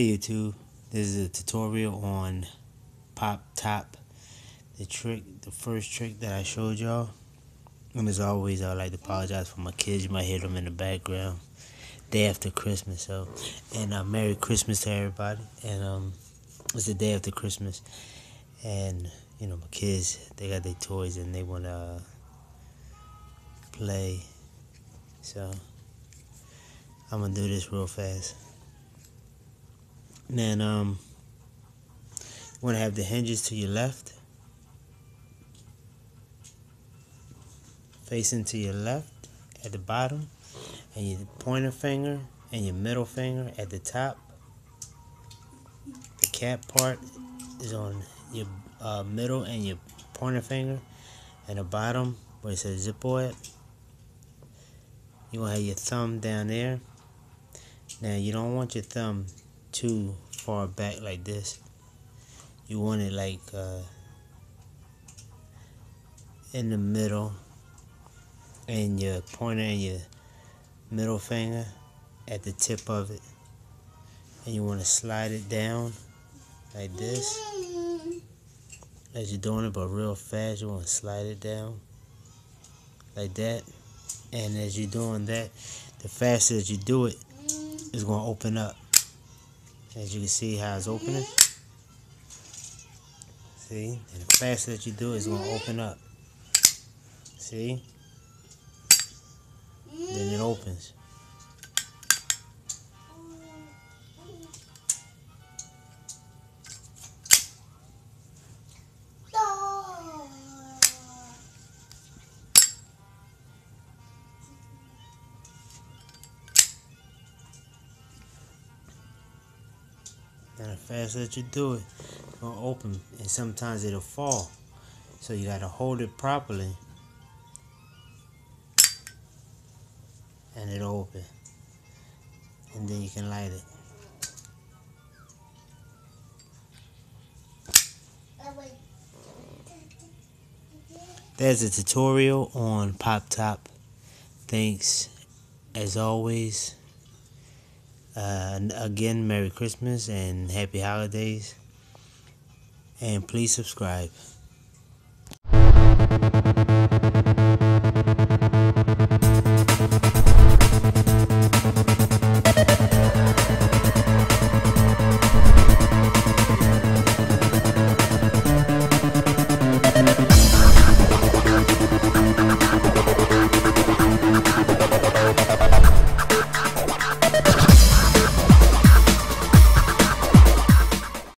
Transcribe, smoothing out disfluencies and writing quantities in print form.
Hey YouTube, this is a tutorial on pop top, the first trick that I showed y'all. And as always, I'd like to apologize for my kids. You might hear them in the background. Day after Christmas, and Merry Christmas to everybody. And it's the day after Christmas, and my kids, they got their toys and they wanna play. So I'm gonna do this real fast. And then you want to have the hinges to your left, facing to your left at the bottom, and your pointer finger and your middle finger at the top. The cap part is on your middle and your pointer finger, and the bottom where it says Zippo at, you want to have your thumb down there. Now you don't want your thumb too far back like this. You want it like in the middle, and your pointer and your middle finger at the tip of it, and you want to slide it down like this as you're doing it, but real fast. You want to slide it down like that, and as you're doing that, the faster that you do it, it's going to open up. As you can see how it's opening. See? And the faster that you do it, it's going to open up. See? Then it opens. And the faster that you do it, it's going to open. And sometimes it'll fall. So you got to hold it properly. And it'll open. And then you can light it. There's a tutorial on pop top. Thanks as always. Again, Merry Christmas and Happy Holidays. And please subscribe.